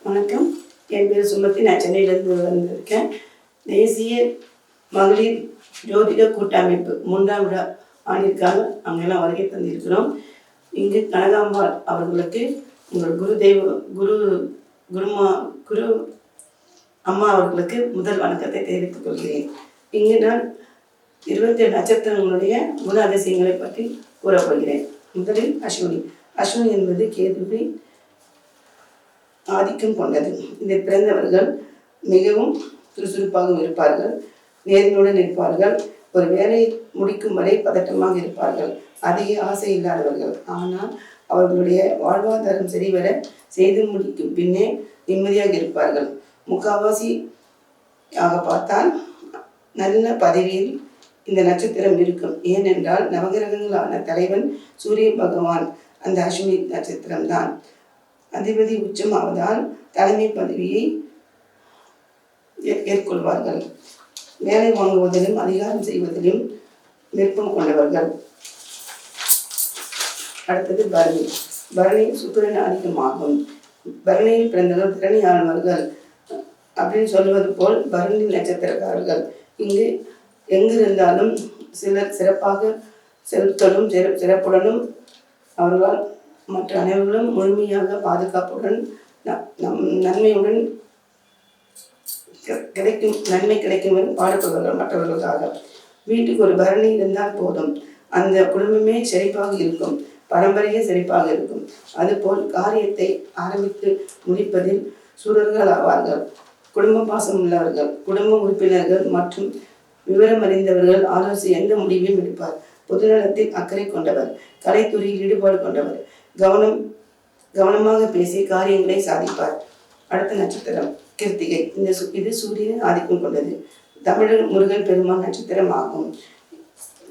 வணக்கம். என் பேர் சுமதி. நான் சென்னையிலேருந்து வந்திருக்கேன். தேசிய மகளிர் ஜோதிட கூட்டமைப்பு 3ஆம் விழா ஆண்டிற்காக அங்கெல்லாம் வருகை தந்திருக்கிறோம். இங்கு கனகாம்பாள் அவர்களுக்கு உங்கள் குரு அம்மா அவர்களுக்கு முதல் வணக்கத்தை தெரிவித்துக் கொள்கிறேன். இங்கு நான் 27 நட்சத்திரங்களுடைய குண அதிசயங்களை பற்றி கூறப்போகிறேன். முதலில் அஸ்வினி. அஸ்வினி என்பது கேதுவை ஆதிக்கம் கொண்டது. இதில் பிறந்தவர்கள் மிகவும் சுறுசுறுப்பாகவும் இருப்பார்கள், நேர்மையுடன் இருப்பார்கள், ஒரு வேலையை முடிக்கும் வரை பதட்டமாக இருப்பார்கள், அதிக ஆசை இல்லாதவர்கள். ஆனால் அவர்களுடைய வாழ்வாதாரம் சரிவர செய்து முடிக்கும் பின்னே நிம்மதியாக இருப்பார்கள். முக்காவாசியாக பார்த்தால் நல்ல பதவியில் இந்த நட்சத்திரம் இருக்கும். ஏனென்றால் நவகிரகங்களான தலைவன் சூரிய பகவான் அந்த அஸ்வினி நட்சத்திரம்தான். அதிபதி உச்சமாவதால் தலைமை பதவியை ஏற்கொள்வார்கள். வேலை வாங்குவதிலும் அதிகாரம் செய்வதிலும் விருப்பம் கொண்டவர்கள். அடுத்தது பரணி. பரணி சுக்கிரன் ஆதிக்கமாகும். பரணியில் பிறந்தவர்கள் திறனியானவர்கள் அப்படின்னு சொல்வது போல் பரணி நட்சத்திரக்காரர்கள் இங்கு எங்கிருந்தாலும் சிலர் சிறப்பாக செலுத்தலும் சிறப்புடனும் அவர்களால் மற்ற அனைவர்களும் முழுமையாக பாதுகாப்புடன் நன்மையுடன் நன்மை கிடைக்கும் பாடுபவர்கள் மற்றவர்களுக்காக. வீட்டுக்கு ஒரு பரணி இருந்தால் போதும், அந்த குடும்பமே செழிப்பாக இருக்கும், பரம்பரையே செழிப்பாக இருக்கும். அதுபோல் காரியத்தை ஆரம்பித்து முடிப்பதில் சூரர்கள் ஆவார்கள். குடும்ப பாசம் உள்ளவர்கள், குடும்ப உறுப்பினர்கள் மற்றும் விவரம் அறிந்தவர்கள் ஆலோசி எந்த முடிவையும் எடுப்பார். பொதுநலத்தில் அக்கறை கொண்டவர், கலைத்துறையில் ஈடுபாடு கொண்டவர், கவனமாக பேசி காரியங்களை சாதிப்பார். அடுத்த நட்சத்திரம் கிருத்திகை. இது சூரியன் ஆதிக்கம் கொண்டது. தமிழர் முருகன் பெருமான் நட்சத்திரம் ஆகும்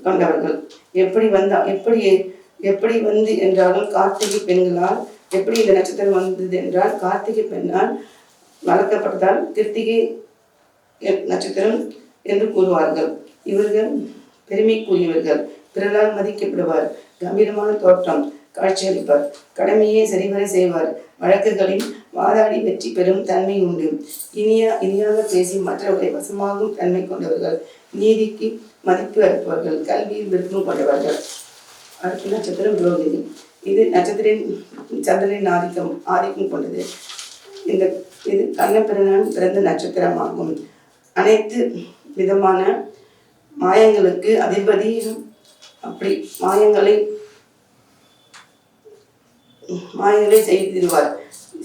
கொண்டவர்கள். எப்படி வந்து என்றாலும் கார்த்திகை பெண்களால் எப்படி இந்த நட்சத்திரம் வந்தது என்றால் கார்த்திகை பெண்ணால் வளர்க்கப்பட்டதால் கிருத்திகை நட்சத்திரம் என்று கூறுவார்கள். இவர்கள் பெருமைக்குரியவர்கள், பிறரால் மதிக்கப்படுவார், கம்பீரமான தோற்றம் காட்சியளிப்பார், கடமையை சரிவர செய்வார், வழக்குகளில் வாதாடி வெற்றி பெறும் தன்மை உண்டு, இனியாக பேசி மற்றவர்களை வசமாகும் தன்மை கொண்டவர்கள், நீதிக்கு மதிப்பு அளிப்பவர்கள், கல்வியில் விருப்பம் கொண்டவர்கள். அடுத்த நட்சத்திரம் ரோகிணி. இது நட்சத்திரின் சந்திரனின் ஆதிக்கம் கொண்டது. இது கண்ணபிரான் பிறந்த நட்சத்திரமாகும். அனைத்து விதமான மாயங்களுக்கு அதிபதி. அப்படி மாயங்களை செய்திடுவார்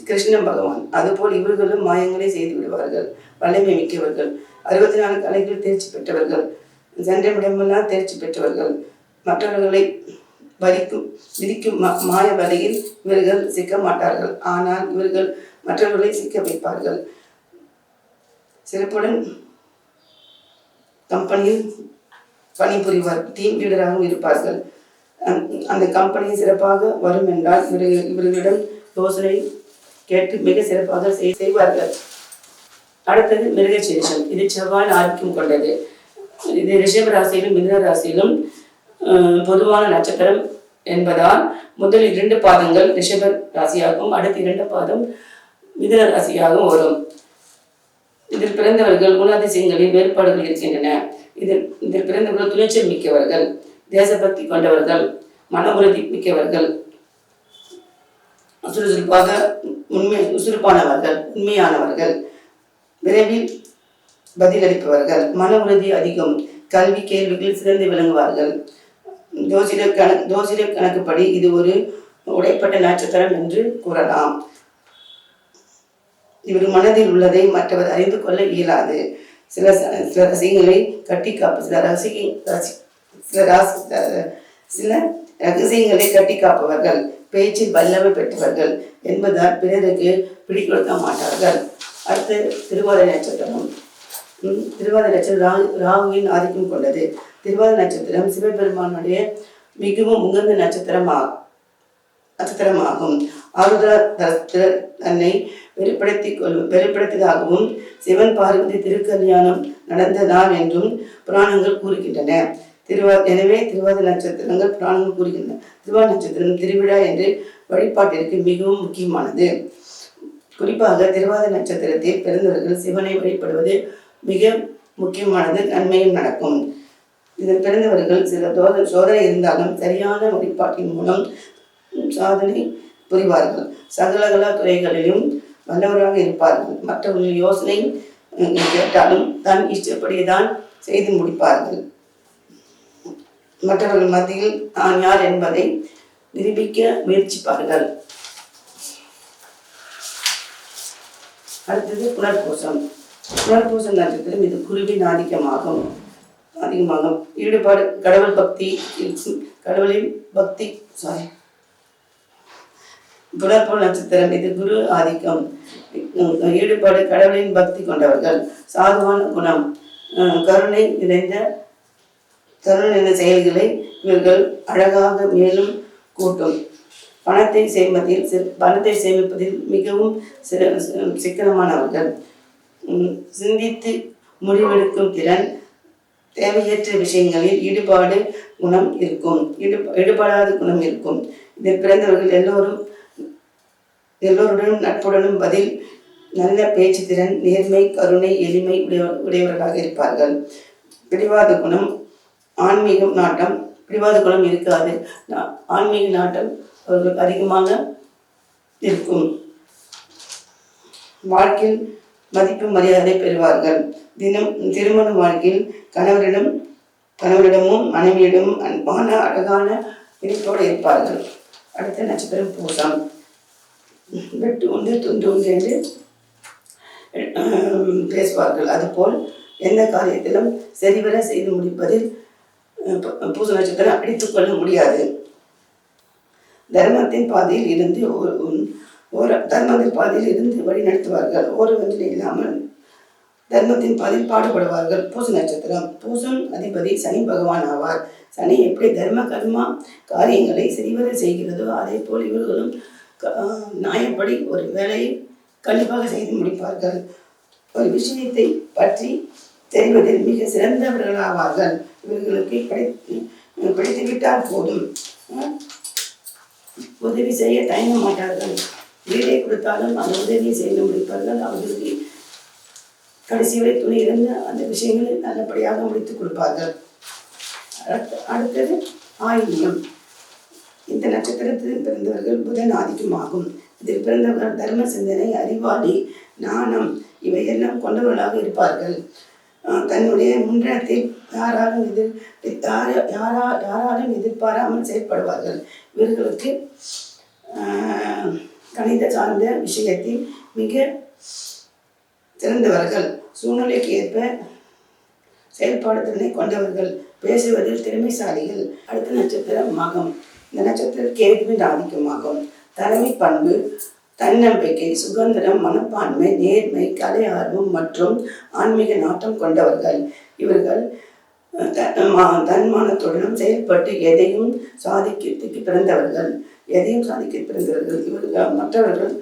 கிருஷ்ண பகவான். அதுபோல் இவர்களும் மாயங்களை செய்து விடுவார்கள். வலிமை மிக்கவர்கள், 64 கலைகள் தேர்ச்சி பெற்றவர்கள், சென்றமிடமெல்லாம் தேர்ச்சி பெற்றவர்கள். மற்றவர்களை விதிக்கும் மாய வலையில் இவர்கள் சிக்க மாட்டார்கள். ஆனால் இவர்கள் மற்றவர்களை சிக்க வைப்பார்கள். சிறப்புடன் கம்பெனியில் பணிபுரிவார், டீம் லீடராகவும் இருப்பார்கள். அந்த கம்பெனி சிறப்பாக வரும் என்றால் இவர்களிடம் யோசனை கேட்டு மிக சிறப்பாக செய்வார்கள். அடுத்தது மிருகசீரிஷம். இது செவ்வாய் ஆதிக்கம் கொண்டது. இது ரிஷப ராசியிலும் மிதுன ராசியிலும் பொதுவான நட்சத்திரம் என்பதால் முதல் 2 பாதங்கள் ரிஷப ராசியாகவும் அடுத்த 2 பாதம் மிதுன ராசியாகவும் வரும். இதில் பிறந்தவர்கள் குணாதிசயங்களில் வேறுபாடுகள் இருக்கின்றன. இதில் பிறந்தவர்கள் துணிச்சல் மிக்கவர்கள், தேசபக்தி கொண்டவர்கள், மன உறுதி மிக்கவர்கள், சுறுசுறுப்பானவர்கள், உண்மையானவர்கள், விரைவில் பதிலளிப்பவர்கள், மன உறுதி அதிகம், கல்வி கேள்விகளில் சிறந்து விளங்குவார்கள். ஜோசிட கணக்குப்படி இது ஒரு உடைப்பட்ட நட்சத்திரம் என்று கூறலாம். இவர் மனதில் உள்ளதை மற்றவர் அறிந்து கொள்ள இயலாது. சில ரசிகங்களை கட்டி காப்பு சில ரகசியங்களை கட்டி காப்பவர்கள், பேச்சில் வல்லமை பெற்றவர்கள் என்பதால் பிறருக்கு பிடிக்கொடுக்க மாட்டார்கள். அடுத்து திருவாதிரை நட்சத்திரம். திருவாதிரை நட்சத்திரம் ராகுவின் ஆதிக்கம் கொண்டது. திருவாதிரை நட்சத்திரம் சிவபெருமானுடைய மிகவும் உகந்த நட்சத்திரமாகும். ஆருத்ரா தன்னை வெளிப்படுத்தியதாகவும் சிவன் பார்வதி திருக்கல்யாணம் நடந்த நாள் என்றும் புராணங்கள் கூறுகின்றன. எனவே திருவாதிரை நட்சத்திரங்கள் புராணங்கள் கூறுகின்றன. திருவாதிரை நட்சத்திரம் திருவிழா என்று வழிபாட்டிற்கு மிகவும் முக்கியமானது. குறிப்பாக திருவாத நட்சத்திரத்தில் பிறந்தவர்கள் சிவனை வழிபடுவது மிக முக்கியமானது, நன்மையும் நடக்கும். இதில் பிறந்தவர்கள் சில சோதனை இருந்தாலும் சரியான வழிபாட்டின் மூலம் சாதனை புரிவார்கள். சகலகலா துறைகளிலும் வல்லவராக இருப்பார்கள். மற்றவர்கள் யோசனை கேட்டாலும் தன் இஷ்டப்படிதான் செய்து முடிப்பார்கள். மற்றவர்கள் மத்தியில் நான் யார் என்பதை நிரூபிக்க முயற்சிப்பார்கள். அடுத்தது புனர்பூசம். புனர்பூசம் நட்சத்திரம் இது குருவின் அதிகமாகும். ஈடுபாடு கடவுள் பக்தி கடவுளின் பக்தி புனர்பூச நட்சத்திரம் இது குரு ஆதிக்கம். ஈடுபாடு கடவுளின் பக்தி கொண்டவர்கள். சாதுவான குணம், கருணை நிறைந்த செயல்களை இவர்கள் அழகாக மேலும் கூட்டும். பணத்தை சேமிப்பதில் மிகவும் சிக்கனமானவர்கள். சிந்தித்து முடிவெடுக்கும் திறன், தேவையற்ற விஷயங்களில் ஈடுபடாத குணம் இருக்கும். இதில் பிறந்தவர்கள் எல்லோருடனும் நட்புடனும் நல்ல பேச்சு திறன், நேர்மை, கருணை, எளிமை உடையவர்களாக இருப்பார்கள். பிடிவாத குணம், பிடிவாத குணம் இருக்காது. ஆன்மீக நாட்டம் அவர்களுக்கு அதிகமாக இருக்கும். வாழ்க்கையில் மதிப்பு மரியாதை பெறுவார்கள். திருமண வாழ்க்கையில் கணவரிடமும் மனைவியிடமும் அன்பான அழகான இணைப்போடு இருப்பார்கள். அடுத்த நட்சத்திரம் பூசம். வெட்டு உண்டு துண்டு உண்டு என்று பேசுவார்கள். அதுபோல் எந்த காரியத்திலும் சரிவர செய்து முடிப்பதில் பூச நட்சத்திரம் அடித்துக் கொள்ள முடியாது. தர்மத்தின் பாதையில் இருந்து வழி நடத்துவார்கள். ஒரு வஞ்சினை இல்லாமல் தர்மத்தின் பாதையில் பாடுபடுவார்கள். பூச நட்சத்திரம். பூசம் அதிபதி சனி பகவான் ஆவார். சனி எப்படி தர்ம கர்மா காரியங்களை சரிவர செய்கிறதோ அதே போல் இவர்களும் நியாயப்படி ஒரு வேலையை கண்டிப்பாக செய்து முடிப்பார்கள். ஒரு விஷயத்தை பற்றி தெரிவதில் மிக சிறந்தவர்களாவார்கள். இவர்களுக்கு படித்துவிட்டால் போதும், உதவி செய்ய தயங்க மாட்டார்கள். வீடை கொடுத்தாலும் அந்த உதவியை செய்து முடிப்பார்கள். அவர்களுக்கு கடைசி வரை துணை இருந்த அந்த விஷயங்களை நல்லபடியாக முடித்துக் கொடுப்பார்கள். அடுத்தது ஆயில்யம். இந்த நட்சத்திரத்தில் பிறந்தவர்கள் புதன் ஆதிக்கமாகும். இதில் பிறந்தவர்கள் தர்ம சிந்தனை, அறிவாளி, நாணம் இவையெல்லாம் கொண்டவர்களாக இருப்பார்கள். தன்னுடைய முன்னேற்றத்தில் யாராலும் எதிர்பாராமல் செயல்படுவார்கள். இவர்களுக்கு கணித சார்ந்த விஷயத்தில் மிக சிறந்தவர்கள். சூழ்நிலைக்கு ஏற்ப செயல்பாடு திறனை கொண்டவர்கள். பேசுவதில் திறமைசாலிகள். அடுத்த நட்சத்திரம் மகம். இந்த நட்சத்திரம் கேதுவின் ஆதிக்கமாகும். தலைமை பண்பு, தன்னம்பிக்கை, சுதந்திரம், மனப்பான்மை, நேர்மை, கலை ஆர்வம் மற்றும் ஆன்மீக நாட்டம் கொண்டவர்கள். இவர்கள் தன்மானத்துடனும் செயல்பட்டு எதையும் சாதிக்க பிறந்தவர்கள். இவர்கள் மற்றவர்கள்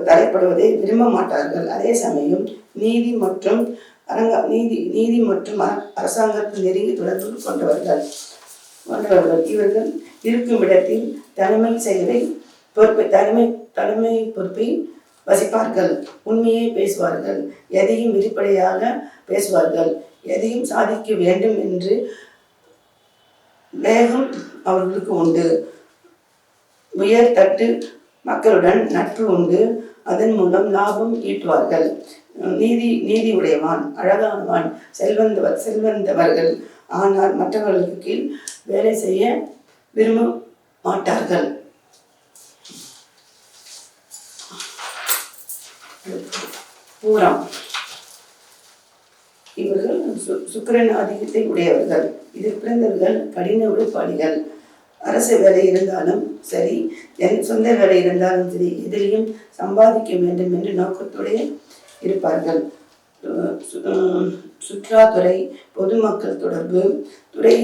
தலைப்படுவதை விரும்ப மாட்டார்கள். அதே சமயம் நீதி மற்றும் அரசாங்கத்தில் நெருங்கி தொடர்பு கொண்டவர்கள். இவர்கள் இருக்கும் இடத்தில் தலைமை பொறுப்பை வசிப்பார்கள். உண்மையை பேசுவார்கள். எதையும் வெளிப்படையாக பேசுவார்கள். எதையும் சாதிக்க வேண்டும் என்று வேகம் அவர்களுக்கு உண்டு. உயர் தட்டு மக்களுடன் நட்பு உண்டு. அதன் மூலம் லாபம் ஈட்டுவார்கள். நீதி உடையவான், அழகானவான், செல்வந்தவர்கள். ஆனால் மற்றவர்களுக்கு கீழ் வேலை செய்ய விரும்ப மாட்டார்கள். பூரம். இவர்கள் சுக்கிரன் ஆதிக்கத்தை உடையவர்கள். இதில் பிறந்தவர்கள் கடின உழைப்பாளிகள். அரசு வேலை இருந்தாலும் சரி, சொந்த வேலை இருந்தாலும் சரி, எதிலையும் சம்பாதிக்க வேண்டும் என்ற நோக்கத்தோடு இருப்பார்கள். சுற்றுலாத்துறை, பொதுமக்கள் தொடர்பு துறை,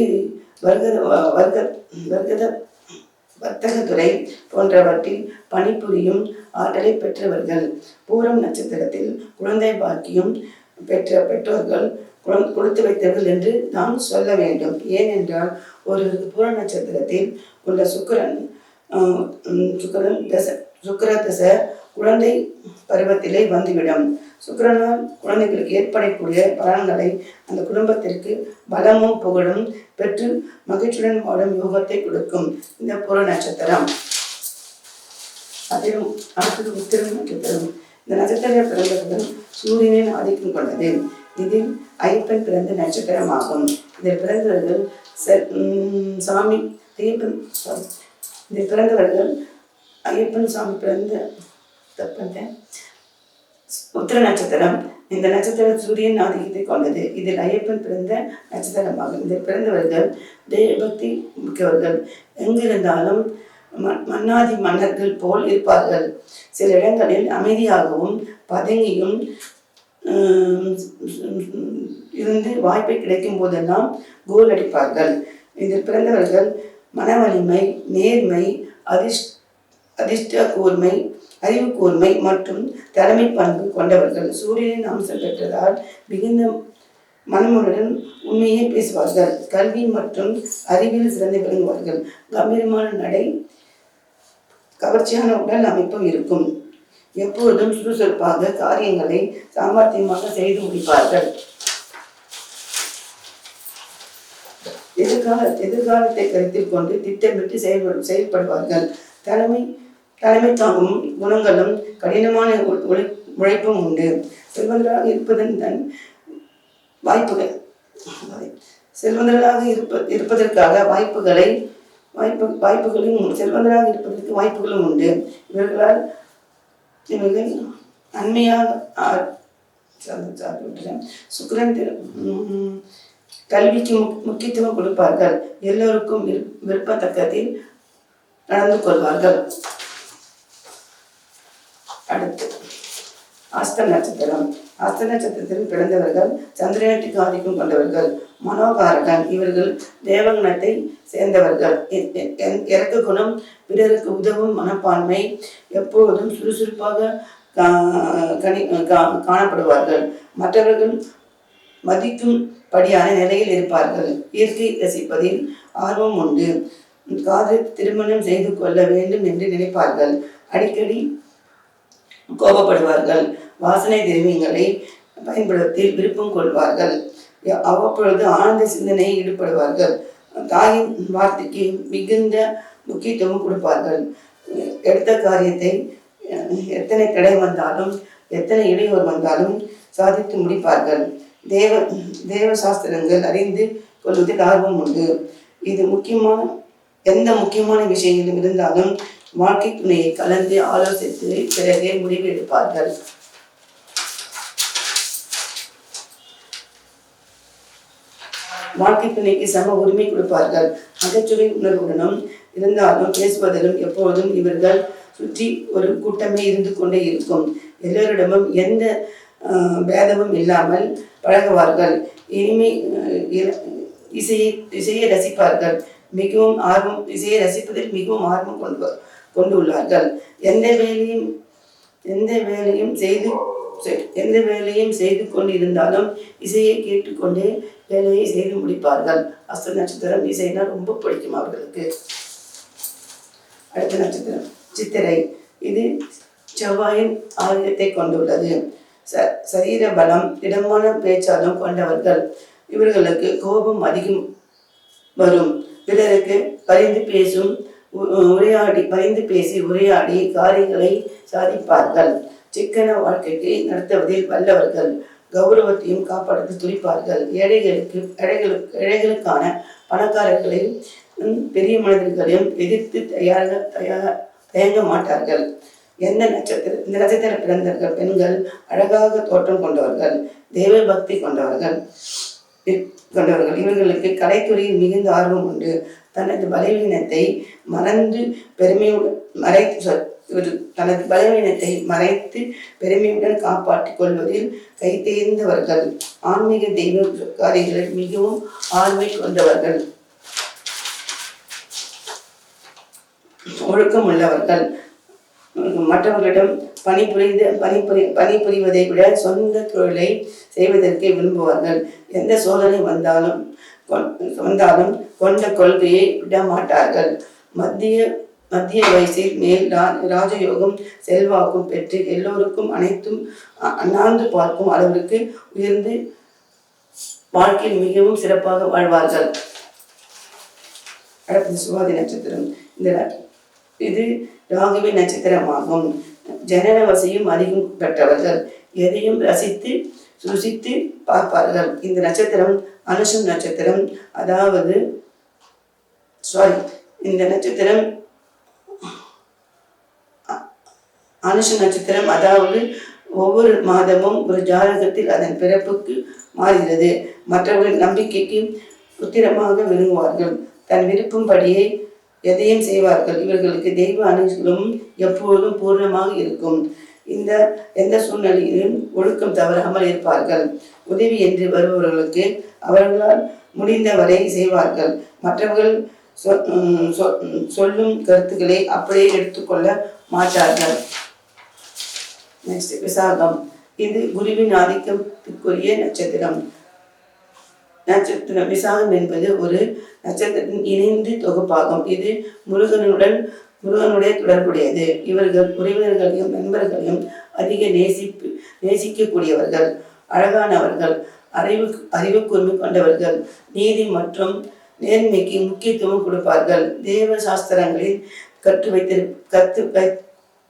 வர்த்தகத்துறை போன்றவற்றில் பணிபுரியும் ஆற்றலை பெற்றவர்கள். பூரம் நட்சத்திரத்தில் குழந்தை பாக்கியம் பெற்ற பெற்றோர்கள் கொடுத்து வைத்தவர்கள் என்று நாம் சொல்ல வேண்டும். ஏனென்றால் ஒருவருக்கு பூர நட்சத்திரத்தில் உள்ள சுக்கிர தசை குழந்தை பருவத்திலே வந்துவிடும். சுக்கிரனால் குழந்தைகளுக்கு ஏற்படக்கூடிய பலன்களை அந்த குடும்பத்திற்கு பலமும் புகழும் பெற்று மகிழ்ச்சியுடன் வாழும் யோகத்தை கொடுக்கும் இந்த புற நட்சத்திரம். அதிலும் அடுத்தது உத்திரம் நட்சத்திரம். இந்த நட்சத்திர பிறந்தவர்கள் சூரியனின் ஆதிக்கம் கொண்டது. இதில் ஐயப்பன் பிறந்த நட்சத்திரமாகும். இதில் பிறந்தவர்கள் சாமி ஐயப்பன் இதில் பிறந்தவர்கள் ஐயப்பன் சாமி பிறந்த உத்திர நட்சத்திரம். இந்த நட்சத்திரம் சூரியன் ஆதிக்கத்தை கொண்டது. இதில் ஐயப்பன் பிறந்த நட்சத்திரமாகும். இதில் பிறந்தவர்கள் தேவபக்தி மிக்கவர்கள். எங்கிருந்தாலும் மன்னாதி மன்னர்கள் போல் இருப்பார்கள். சில இடங்களில் அமைதியாகவும் பதுங்கியும் இருந்து வாய்ப்பை கிடைக்கும் போதெல்லாம் கோல் அடிப்பார்கள். இதில் பிறந்தவர்கள் மனவலிமை, நேர்மை, அதிர்ஷ்ட கூர்மை, அறிவு கூர்மை மற்றும் தலைமை பண்பு கொண்டவர்கள். சூரியனின் அம்சம் பெற்றதால் மிகுந்த மனமுடன் உண்மையை பேசுவார்கள். கல்வி மற்றும் அறிவில் சிறந்து விளங்குவார்கள். கம்பீரமான நடை, கவர்ச்சியான உடல் அமைப்பும் இருக்கும். எப்போதும் சுறுசுறுப்பாக காரியங்களை சாமர்த்தியமாக செய்து முடிப்பார்கள். எதிர்காலத்தை கருத்தில் கொண்டு திட்டமிட்டு செயல்படுவார்கள். தலைமை தாங்கும் குணங்களும் கடினமான உழைப்பும் உண்டு. செல்வந்தராக இருப்பதன் தன் செல்வந்தராக இருப்பதற்காக செல்வந்தராக இருப்பதற்கு வாய்ப்புகளும் உண்டு. இவர்கள் அண்மையாக சுக்கிரன் கல்விக்கு முக்கியத்துவம் கொடுப்பார்கள். எல்லோருக்கும் விருப்பத்தக்கத்தில் நடந்து கொள்வார்கள். அடுத்து அஸ்த நட்சத்திரம். அஸ்த நட்சத்திரத்தில் பிறந்தவர்கள் சந்திரனுக்கு ஆதிக்கம் கொண்டவர்கள். மனோகாரகன். இவர்கள் தேவகணத்தை சேர்ந்தவர்கள். இறக்க குணம், பிறருக்கு உதவும் மனப்பான்மை, எப்போதும் சுறுசுறுப்பாக காணப்படுவார்கள். மற்றவர்கள் மதிக்கும் படியான நிலையில் இருப்பார்கள். இயற்கை ரசிப்பதில் ஆர்வம் உண்டு. காதல் திருமணம் செய்து கொள்ள வேண்டும் என்று நினைப்பார்கள். அடிக்கடி கோபப்படுவார்கள். வாசனை திரவியங்களை பயன்படுத்தி விருப்பம் கொள்வார்கள். அவ்வப்பொழுது ஆனந்த சிந்தனையில் ஈடுபடுவார்கள். தாயின் வார்த்தைக்கு மிகுந்த முக்கியத்துவம் கொடுப்பார்கள். எடுத்த காரியத்தை எத்தனை தடை வந்தாலும் எத்தனை இடையூறு வந்தாலும் சாதித்து முடிப்பார்கள். தேவ சாஸ்திரங்கள் அறிந்து கொள்வதில் ஆர்வம் உண்டு. இது எந்த முக்கியமான விஷயங்களும் இருந்தாலும் வாழ்க்கை துணையை கலந்து ஆலோசித்து பிறகே முடிவு எடுப்பார்கள். வாழ்க்கை துணைக்கு சம உரிமை கொடுப்பார்கள். நகைச்சுவை உணர்வுடனும் இருந்தாலும் பேசுவதிலும் எப்போதும் இவர்கள் சுற்றி ஒரு கூட்டமே இருந்து கொண்டே இருக்கும். எல்லோரிடமும் எந்த பேதமும் இல்லாமல் பழகுவார்கள். இசையை ரசிப்பார்கள். இசையை ரசிப்பதில் மிகவும் ஆர்வம் கொண்டுள்ளார்கள். எந்த வேலையும் செய்து கொண்டிருந்தாலும் இசையை கேட்டுக்கொண்டே வேலையை செய்து முடிப்பார்கள். அஸ்த நட்சத்திரம் இசைனா ரொம்ப பிடிக்கும் அவர்களுக்கு. அடுத்த நட்சத்திரம் சித்திரை. இது செவ்வாயின் ஆதிக்கத்தை கொண்டுள்ளது. சரீர பலம், திடமான பேச்சாலும் கொண்டவர்கள். இவர்களுக்கு கோபம் அதிகம் வரும். பிறருக்கு பரிந்து பேசி உரையாடி காரியங்களை சாதிப்பார்கள். சிக்கன வாழ்க்கைக்கு நடத்துவதில் வல்லவர்கள். கௌரவத்தையும் காப்பாற்ற துடிப்பார்கள். ஏழைகளுக்கான பணக்காரர்களையும் பெரிய மனிதர்களையும் எதிர்த்து தயங்க மாட்டார்கள். இந்த நட்சத்திர பிறந்தவர்கள் பெண்கள் அழகாக தோற்றம் கொண்டவர்கள். தெய்வ பக்தி கொண்டவர்கள். இவர்களுக்கு கலைத்துறையில் மிகுந்த ஆர்வம் உண்டு. தனது பலவீனத்தை மறைத்து பெருமையுடன் காப்பாற்றிக் கொள்வதில் கைதேர்ந்தவர்கள். ஆன்மீக தெய்வ காரியங்களில் மிகவும் ஆர்வம் கொண்டவர்கள். ஒழுக்கம் உள்ளவர்கள். மற்றவர்களிடம் பணிபுரிவதை விட சொந்த தொழிலை செய்வதற்கு விரும்புவார்கள். எந்த சோதனை வந்தாலும் கொண்ட கொள்கையை விட மாட்டார்கள். மத்திய மத்திய வயசில் மேல் ராஜயோகம் செல்வாக்கும் பெற்று எல்லோருக்கும் அனைத்தும் அண்ணாந்து பார்க்கும் அளவிற்கு உயர்ந்து வாழ்க்கையில் மிகவும் சிறப்பாக வாழ்வார்கள். அடுத்தது சுவாதி நட்சத்திரம். இது ராகுவி நட்சத்திரமாகும். ஜனன வசையும் அதிகம் பெற்றவர்கள். எதையும் ரசித்து ருசித்து பார்ப்பார்கள். இந்த நட்சத்திரம் அனுஷம் நட்சத்திரம். அதாவது இந்த நட்சத்திரம் அனுஷ நட்சத்திரம். அதாவது ஒவ்வொரு மாதமும் ஒரு ஜாதகத்தில் அதன் பிறப்புக்கு மாறுகிறது. மற்றவர்களின் நம்பிக்கைக்கு உத்திரமாக விரும்புவார்கள். தன் விருப்பம்படியே எதையும் செய்வார்கள். இவர்களுக்கு தெய்வ அனுகிரகம் எப்போதும் பூர்ணமாக இருக்கும். எந்த சூழ்நிலையிலும் ஒழுக்கம் தவறாமல் இருப்பார்கள். உதவி என்று வருபவர்களுக்கு அவர்களால் முடிந்தவரை செய்வார்கள். மற்றவர்கள் சொல்லும் கருத்துக்களை அப்படியே எடுத்துக்கொள்ள மாட்டார்கள். நெக்ஸ்ட் விசாகம். இது குருவின் ஆதிக்கத்திற்குரிய நட்சத்திரம். விசாகம் என்பது ஒரு நட்சத்திரத்தின் இணைந்து தொகுப்பாகும். இது முருகனுடைய தொடர்புடையது. இவர்கள் உறவினர்களையும் நண்பர்களையும் அதிக நேசிக்கக்கூடியவர்கள், அழகானவர்கள், அறிவு கூர்மை கொண்டவர்கள், நீதி மற்றும் நேர்மைக்கு முக்கியத்துவம் கொடுப்பார்கள். தேவ சாஸ்திரங்களில்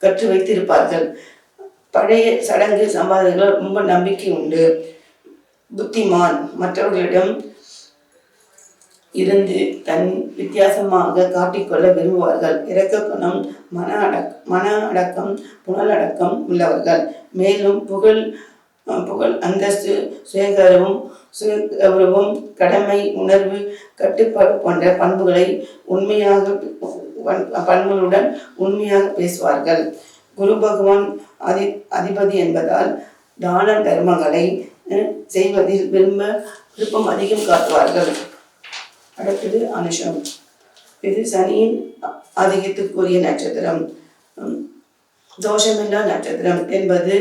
கற்று வைத்திருப்பார்கள். பழைய சடங்கு சம்பாதங்கள் ரொம்ப நம்பிக்கை உண்டு. புத்திமான், மற்றவர்களிடம் இருந்து தன் வித்தியாசமாக காட்டிக்கொள்ள விரும்புவார்கள். இரக்க குணம், மன அடக்கம், புனலடக்கம் உள்ளவர்கள். மேலும் புகழ், அந்தஸ்து, சுயகௌரவம், கடமை உணர்வு, கட்டுப்பாடு போன்ற பண்புகளுடன் உண்மையாக பேசுவார்கள். குரு பகவான் அதிபதி என்பதால் தான தர்மங்களை செய்வதில் விருப்பம் அதிகம் காட்டுவார்கள். அடுத்தது அனுஷம். இது சனியின் ஆதிக்கத்துக்குரிய நட்சத்திரம். தோஷமில்லா நட்சத்திரம் என்பது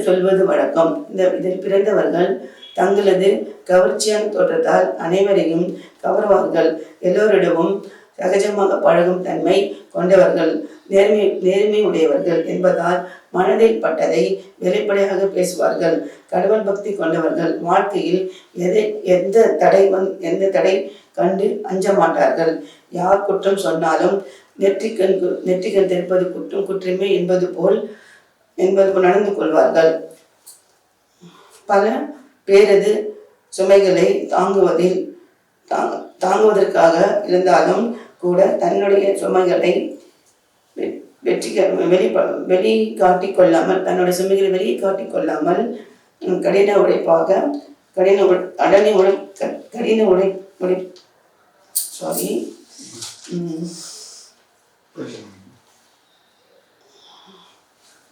சொல்வது வழக்கம். இதில் பிறந்தவர்கள் தங்களது கவர்ச்சியான தோற்றத்தால் அனைவரையும் கவர்வார்கள். எல்லோரிடமும் சகஜமாக பழகும் தன்மை கொண்டவர்கள். நேர்மை உடையவர்கள் என்பதால் மனதில் பட்டதை வெளிப்படையாக பேசுவார்கள். கடவுள் பக்தி கொண்டவர்கள். வாழ்க்கையில் எந்த தடை கண்டு அஞ்ச மாட்டார்கள். யார் குற்றம் சொன்னாலும் நெற்றிக்கண் தெரிப்பது குற்றமே என்பது போல் நடந்து கொள்வார்கள். பல பேரது சுமைகளை தாங்குவதற்காக இருந்தாலும் கூட தன்னுடைய சுமைகளை வெளிக்காட்டிக் கொள்ளாமல் கடின உழைப்பாக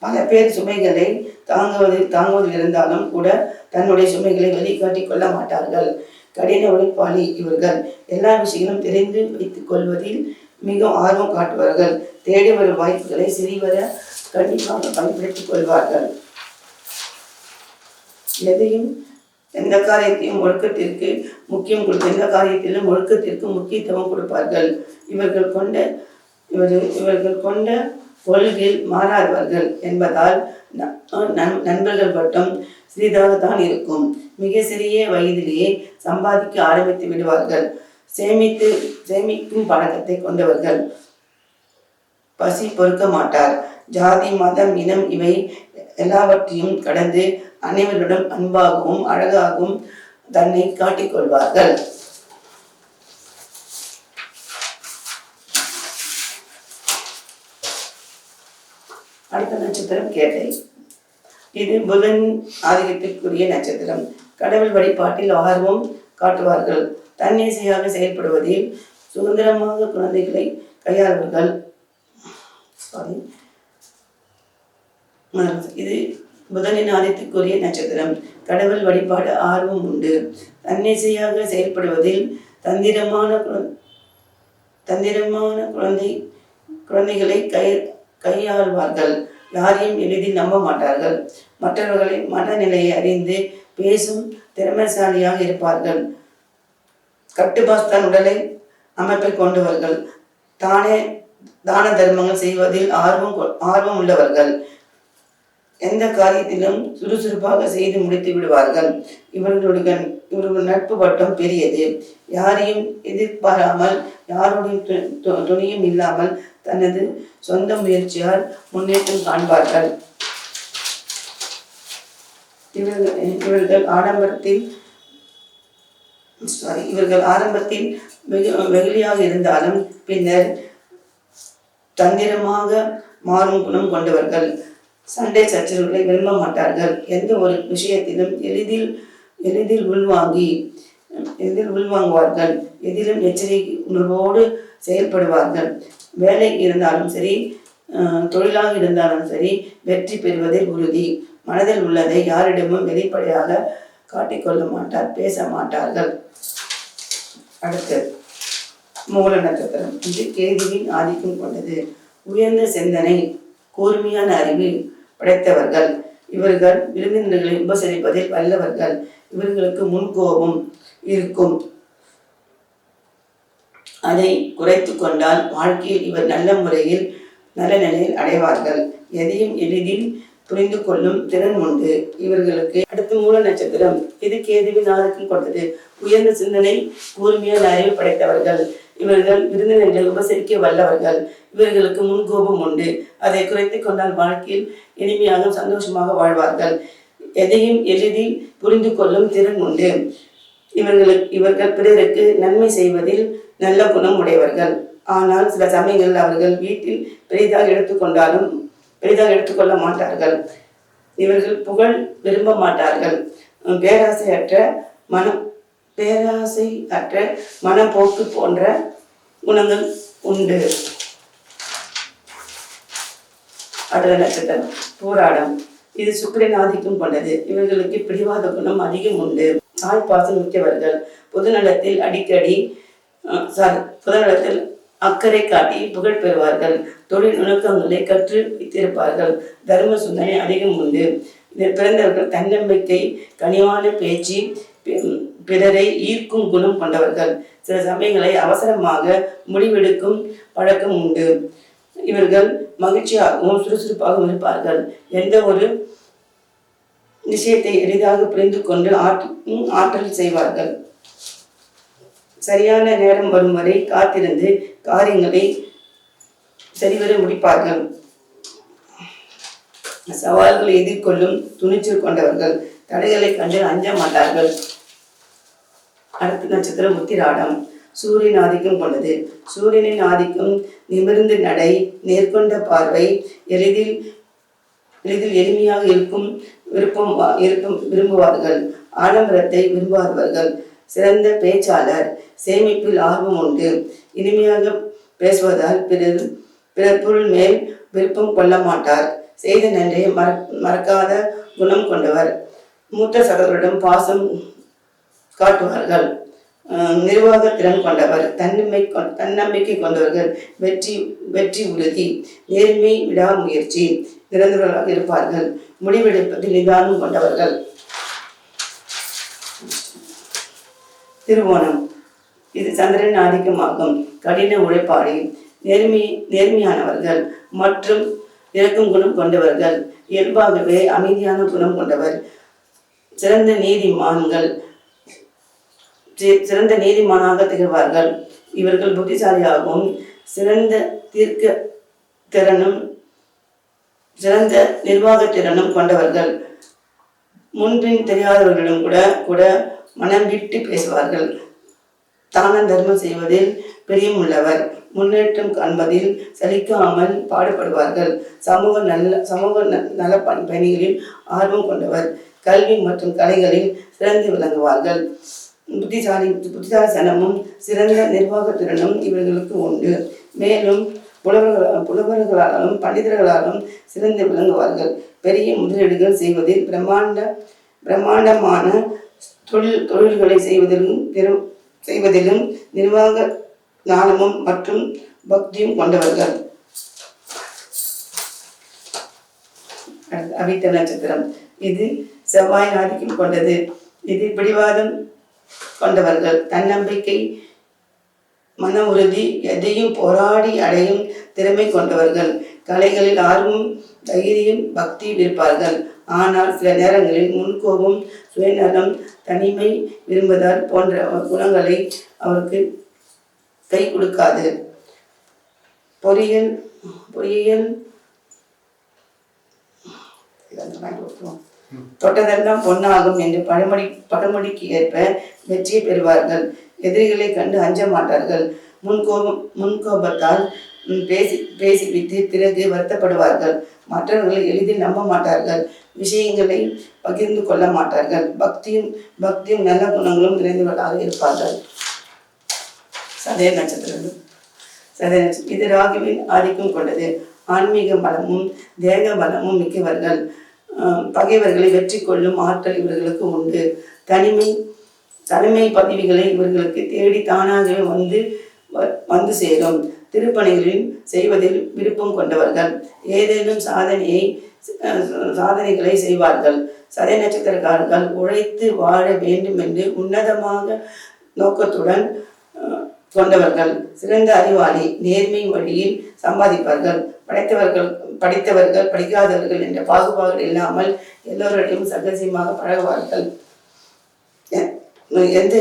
பல பேர் சுமைகளை தாங்குவதில் இருந்தாலும் கூட தன்னுடைய சுமைகளை வெளிக்காட்டிக் கொள்ள மாட்டார்கள். கடின உழைப்பாளி இவர்கள். எல்லா விஷயங்களும் தெரிந்து வைத்துக் கொள்வதில் மிக ஆர்வம் காட்டுவார்கள். தேடி வரும் வாய்ப்புகளை சிறிவர கண்டிப்பாக பயன்படுத்திக் கொள்வார்கள். எந்த காரியத்திலும் ஒழுக்கத்திற்கு முக்கியத்துவம் கொடுப்பார்கள். இவர்கள் கொண்ட கொள்கையில் மாறாதவர்கள் என்பதால் நண்பர்கள் வட்டம் சிறிதாகத்தான் இருக்கும். மிக சிறிய வயதிலேயே சம்பாதிக்க ஆரம்பித்து விடுவார்கள். சேமிக்கும் பழக்கத்தை கொண்டவர்கள். பசி பொறுக்க மாட்டார். ஜாதி, மதம், இனம் இவை எல்லாவற்றையும் கடந்து அனைவருடன் அன்பாகவும் அழகாகவும் தன்னை காட்டிக்கொள்வார்கள். அடுத்த நட்சத்திரம் கேட்டை. இது புதன் ஆதிக்கத்திற்குரிய நட்சத்திரம். கடவுள் வழிபாட்டில் ஆர்வம் காட்டுவார்கள். தன்னிச்சையாக செயல்படுவதில் சுதந்திரமாக குழந்தைகளை கையாள்வார்கள். இது புதனின் ஆதிக்கத்திற்குரிய நட்சத்திரம். கடவுள் வழிபாடு ஆர்வம் உண்டு. தன்னிச்சையாக செயல்படுவதில் தந்திரமான குழந்தைகளை கையாள்வார்கள். யாரையும் எளிதில் நம்ப மாட்டார்கள். மற்றவர்களின் மனநிலையை அறிந்து பேசும் திறமைசாலியாக இருப்பார்கள். கட்டுப்பாஸ்தான் உடலை அமைப்பை கொண்டவர்கள். தானே தான தர்மங்கள் செய்வதில் ஆர்வம் உள்ளவர்கள். எந்த காரியத்திலும் சுறுசுறுப்பாக செய்து முடித்து விடுவார்கள். இவர்கள் நட்பு வட்டம் பெரியது. யாரையும் எதிர்பாராமல், யாருடைய துணையும் இல்லாமல் தனது சொந்த முயற்சியால் முன்னேற்றம் காண்பார்கள். இவர்கள் ஆரம்பத்தில் வெகுளியாக இருந்தாலும் பின்னர் தந்திரமாக மாறும் குணம் கொண்டவர்கள். சண்டை சச்சரவுகளை விரும்ப மாட்டார்கள். எந்த ஒரு விஷயத்திலும் எளிதில் உள்வாங்குவார்கள். எதிலும் எச்சரிக்கை உணர்வோடு செயல்படுவார்கள். வேலை இருந்தாலும் சரி, தொழிலாக இருந்தாலும் சரி, வெற்றி பெறுவதில் உறுதி. மனதில் உள்ளதை யாரிடமும் வெளிப்படையாக காட்டிக்கொள்ள பேச மாட்டார்கள். அடுத்து மூல நட்சத்திரம். இது கேதுவின் ஆதிக்கம் கொண்டது. உயர்ந்த சிந்தனை, கூர்மையான அறிவு படைத்தவர்கள். இவர்கள் விருந்தினர்களை உபசரிப்பதில் வல்லவர்கள். இவர்களுக்கு முன்கோபம் இருக்கும். அதை குறைத்து கொண்டால் வாழ்க்கையில் இவர் நல்ல நிலையில் அடைவார்கள். எதையும் எளிதில் புரிந்து கொள்ளும் திறன் உண்டு இவர்களுக்கு. அடுத்து மூல நட்சத்திரம். இது கேதுவின் ஆதிக்கம் கொண்டது. உயர்ந்த சிந்தனை, கூர்மையான அறிவு படைத்தவர்கள். இவர்கள் விருந்தினர்களை உபசரிக்க வல்லவர்கள். இவர்களுக்கு முன்கோபம் உண்டு. அதை குறைத்து கொண்டால் வாழ்க்கையில் இனிமையாக சந்தோஷமாக வாழ்வார்கள். எதையும் எளிதில் புரிந்து கொள்ளும் திறன் உண்டு இவர்கள் பிறருக்கு நன்மை செய்வதில் நல்ல குணம் உடையவர்கள். ஆனால் சில சமயங்களில் அவர்கள் வீட்டில் பெரிதாக எடுத்துக்கொள்ள மாட்டார்கள். இவர்கள் புகழ் விரும்ப மாட்டார்கள். பேராசையற்ற மனப்போக்கு போன்ற குணங்கள் உண்டு. அடுத்த நட்சத்திரம் பூராடம். இது சுக்கிரன் ஆதிக்கம் கொண்டது. இவர்களுக்கு பிடிவாத குணம் அதிகம் உண்டு. தாய்ப்பாசம் மிக்கவர்கள். பொதுநலத்தில் அக்கறை காட்டி புகழ் பெறுவார்கள். தொழில் நுணுக்கங்களை கற்று வைத்திருப்பார்கள். தர்ம சிந்தனை அதிகம் உண்டு. இதில் பிறந்தவர்கள் தன்னம்பிக்கை, கனிவான பேச்சு, பிறரை ஈர்க்கும் குணம் கொண்டவர்கள். சில சமயங்களை அவசரமாக முடிவெடுக்கும் பழக்கம் உண்டு. இவர்கள் மகிழ்ச்சியாகவும் சுறுசுறுப்பாகவும் இருப்பார்கள். எந்த ஒரு விஷயத்தை எளிதாக புரிந்து கொண்டு ஆற்றல் செய்வார்கள். சரியான நேரம் வரும் வரை காத்திருந்து காரியங்களை சரிவர முடிப்பார்கள். சவால்களை எதிர்கொள்ளும் துணிச்சல் கொண்டவர்கள். தடைகளை கண்டு அஞ்ச மாட்டார்கள். அடுத்த நட்சத்திரம் உத்திராடம். சூரியன் ஆதிக்கம் கொண்டது. சூரியனின் ஆதிக்கம் நிமிர்ந்து நடை, நேர்கொண்ட பார்வை, எளிதில் எளிமையாக விரும்புவார்கள். ஆடம்பரத்தை விரும்பாதவர்கள். சிறந்த பேச்சாளர். சேமிப்பில் ஆர்வம் உண்டு. இனிமையாக பேசுவதால் பிறர் பொருள் மேல் விருப்பம் கொள்ள மாட்டார். செய்த நன்றியை மறக்காத குணம் கொண்டவர். மூத்த சகோதரிடம் பாசம் காட்டுவார்கள். நிர்வாக திறன் கொண்டவர். தன்னம்பிக்கை கொண்டவர்கள். வெற்றி உறுதி. நேர்மை, விடாமுயற்சி நிரந்தரமாக இருப்பார்கள். முடிவெடுப்பதில் நிதானம் கொண்டவர்கள். திருவோணம். இது சந்திரன் ஆதிக்கமாகும். கடின உழைப்பாளி, நேர்மையானவர்கள் மற்றும் இறக்கும் குணம் கொண்டவர்கள். இயல்பாகவே அமைதியான குணம் கொண்டவர். சிறந்த நீதிமானாக திகழ்வார்கள். இவர்கள் புத்திசாலியாகவும் சிறந்த நிர்வாக திறனும் கொண்டவர்கள். முன்பின் தெரியாதவர்களிடம் கூட மனம் விட்டு பேசுவார்கள். தான தர்மம் செய்வதில் பிரியமுள்ளவர். முன்னேற்றம் காண்பதில் சலிக்காமல் பாடுபடுவார்கள். சமூக நல பணிகளில் ஆர்வம் கொண்டவர். கல்வி மற்றும் கலைகளில் சிறந்து விளங்குவார்கள். புத்திசாலித்தனமும் சிறந்த நிர்வாகத்திறனும் இவர்களுக்கு உண்டு. மேலும் புலவர்களாலும் பண்டிதர்களாலும் சிறந்து விளங்குவார்கள். பெரிய முதலீடுகள் செய்வதில் பிரம்மாண்டமான தொழில்களை செய்வதிலும் நிர்வாக ஞானமும் மற்றும் பக்தியும் கொண்டவர்கள். அவிட்ட நட்சத்திரம். இது செவ்வாய் ஆதிக்கம் கொண்டது. இது பிடிவாதம் கொண்டவர்கள். மன உறுதி, எதையும் போராடி அடையும் திறமை கொண்டவர்கள். கலைகளில் ஆர்வம், தைரியம், பக்தி இருப்பார்கள். ஆனால் சில நேரங்களில் முன்கோபம், சுயநலம், தனிமை விரும்புதல் போன்ற குணங்களை அவருக்கு கை கொடுக்காது. பொறியியல் தொட்டதெல்லாம் பொன்னாகும் என்று பழமொழிக்கு ஏற்ப வெற்றியை பெறுவார்கள். எதிரிகளை கண்டு அஞ்ச மாட்டார்கள். முன்கோபத்தால் பேசிவிட்டு பிறகு வருத்தப்படுவார்கள். மற்றவர்களை எளிதில் நம்ப மாட்டார்கள். விஷயங்களை பகிர்ந்து கொள்ள மாட்டார்கள். பக்தியும் நல்ல குணங்களும் நிறைந்தவர்களாக இருப்பார்கள். சதய நட்சத்திரம் இது ராகுவின் ஆதிக்கம் கொண்டது. ஆன்மீக பலமும் தேக பலமும் மிக்கவர்கள். பகைவர்களை வெற்றி கொள்ளும் ஆற்றல் இவர்களுக்கு உண்டு. தனிமை பதவிகளை இவர்களுக்கு தேடி தானாகவே வந்து சேரும். திருப்பணிகளில் செய்வதில் விருப்பம் கொண்டவர்கள். ஏதேனும் சாதனைகளை செய்வார்கள். சதய நட்சத்திரக்காரர்கள் உழைத்து வாழ வேண்டும் என்று உன்னதமாக நோக்கத்துடன் கொண்டவர்கள். சிறந்த அறிவாளி, நேர்மை வழியில் சம்பாதிப்பார்கள். படித்தவர்கள் படிக்காதவர்கள் என்ற பாகுபாடு இல்லாமல் எல்லோரிடையும் சகஜமாக பழகுவார்கள். எந்த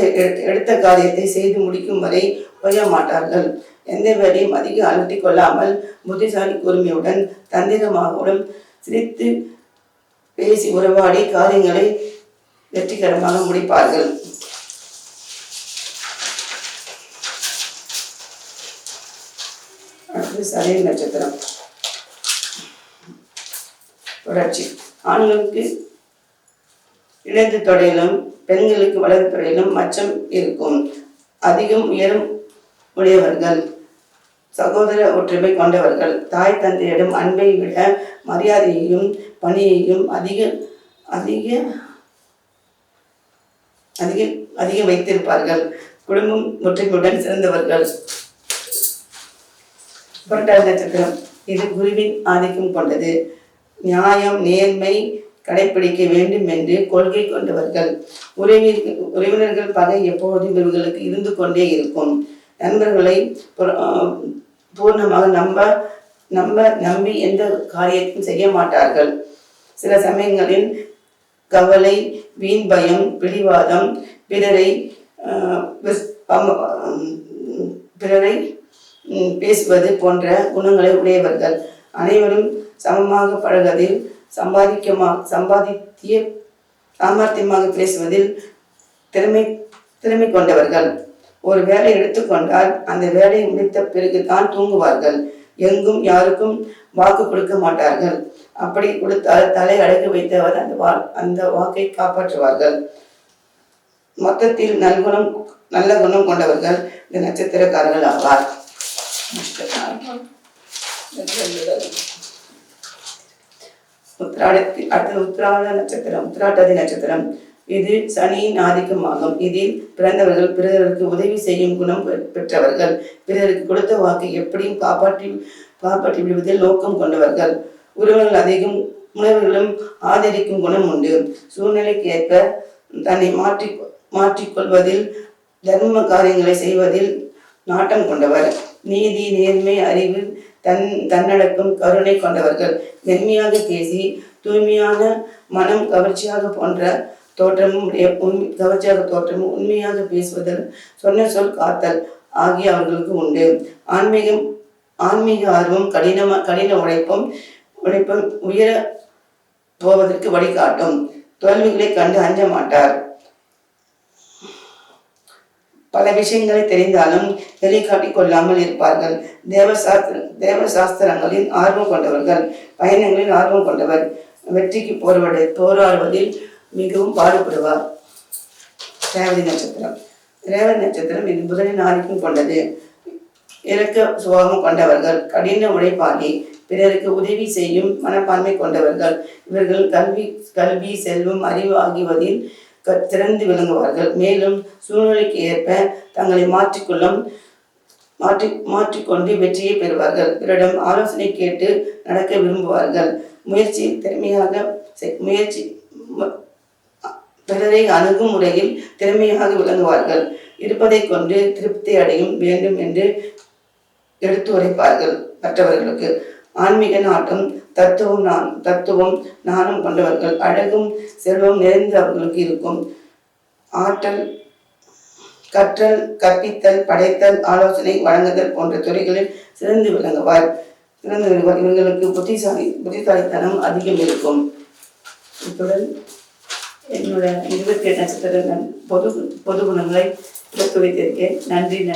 எடுத்த காரியத்தை செய்து முடிக்கும் வரை ஓய மாட்டார்கள். எந்த வேலையும் அதிக அலட்டி கொள்ளாமல் புத்திசாலி கூர்மையுடன் தந்திரமாகவும் சிரித்து பேசி உறவாடி காரியங்களை வெற்றிகரமாக முடிப்பார்கள். சதய நட்சத்திரம் தொடர்ச்சி. ஆண்களுக்கு இடது தொடையிலும் பெண்களுக்கு வலது தொடையிலும் மச்சம் இருக்கும். அதிகம் உயரம் உடையவர்கள். சகோதர ஒற்றுமை கொண்டவர்கள். தாய் தந்தையிடம் அன்பை விட மரியாதையையும் பணியையும் அதிக வைத்திருப்பார்கள். குடும்பம் ஒற்றுமையுடன் சிறந்தவர்கள். புரட்டாதி நட்சத்திரம் இது குருவின் ஆதிக்கம் கொண்டது. நியாயம், நேர்மை கடைபிடிக்க வேண்டும் என்று கொள்கை கொண்டவர்கள். உறவினர்கள் பகை எப்போதும் இவர்களுக்கு இருந்து கொண்டே இருக்கும். நண்பர்களை பூர்ணமாக நம்பி எந்த காரியத்தையும் செய்ய மாட்டார்கள். சில சமயங்களில் கவலை, வீண் பயம், பிடிவாதம், பிறரை பேசுவது போன்ற குணங்களை உடையவர்கள். அனைவரும் சமமாக பழகுவதில் சாமர்த்தியமாக பேசுவதில் திறமை கொண்டவர்கள். ஒரு வேலை எடுத்துக்கொண்டால் அந்த வேலையை முடித்த பிறகுதான் தூங்குவார்கள். எங்கும் யாருக்கும் வாக்கு கொடுக்க மாட்டார்கள். அப்படி கொடுத்தால் தலை அடக்கி வைத்தவர் அந்த வாக்கை காப்பாற்றுவார்கள். மொத்தத்தில் நல்ல குணம் கொண்டவர்கள் இந்த நட்சத்திரக்காரர்கள் ஆவார். உத்திராட்டாதி நட்சத்திரம் இது சனியின் ஆதிக்கமாகும். இதில் பிறந்தவர்கள் பிறருக்கு உதவி செய்யும் குணம் பெற்றவர்கள். பிறருக்கு கொடுத்த வாக்கை எப்படியும் காப்பாற்றி விடுவதில் நோக்கம் கொண்டவர்கள். உறவுகளும் ஆதரிக்கும் குணம் உண்டு. சூழ்நிலைக்கு ஏற்ப தன்னை மாற்றிக்கொள்வதில், தர்ம காரியங்களை செய்வதில் நாட்டம் கொண்டவர். நீதி, நேர்மை, அறிவு, தன்னடக்கம், கருணை கொண்டவர்கள். மென்மையாக பேசி தூய்மையான மனம், கவர்ச்சியாக தோற்றமும் உண்மையாக பேசுவதல், சொன்ன சொல் காத்தல் ஆகிய அவர்களுக்கு உண்டு. ஆன்மீக ஆர்வம், கடின உழைப்பும் உயர போவதற்கு வழிகாட்டும். தோல்விகளை கண்டு அஞ்ச மாட்டார். பல விஷயங்களை தெரிந்தாலும் வெளிக்காட்டிக் கொள்ளாமல் இருப்பார்கள். தேவசாஸ்திரங்களில் ஆர்வம் கொண்டவர்கள். பயணங்களில் ஆர்வம் கொண்டவர். வெற்றிக்கு போராடுவதில் மிகவும் பாடுபடுவார். ரேவதி நட்சத்திரம் இது புதனின் ஆதிக்கம் கொண்டது. இறக்க சுபாவம் கொண்டவர்கள். கடின உழைப்பாளி. பிறருக்கு உதவி செய்யும் மனப்பான்மை கொண்டவர்கள். இவர்கள் கல்வி, செல்வம், அறிவு ஆகியவதில் திறந்து விளங்குவார்கள். மேலும் சூழ்நிலைக்கு ஏற்ப தங்களை மாற்றிக்கொண்டு வெற்றியை பெறுவார்கள். பிறரிடம் ஆலோசனை கேட்டு நடக்க விரும்புவார்கள். பிறரை அணுகும் முறையில் திறமையாக விளங்குவார்கள். இருப்பதை கொண்டு திருப்தி அடையும் வேண்டும் என்று எடுத்து உரைப்பார்கள். மற்றவர்களுக்கு ஆன்மீக நாட்டம், தத்துவம் நாணம் கொண்டவர்கள். அழகும் செல்வம் நிறைந்து அவர்களுக்கு இருக்கும். ஆற்றல், கற்றல், கற்பித்தல், படைத்தல், ஆலோசனை வழங்குதல் போன்ற துறைகளில் சிறந்து விளங்குவார். இவர்களுக்கு புத்திசாலித்தனம் அதிகம் இருக்கும். இத்துடன் என்னோட 28 நட்சத்திர பொது குணங்களை எடுத்து வைத்திருக்கேன். நன்றி.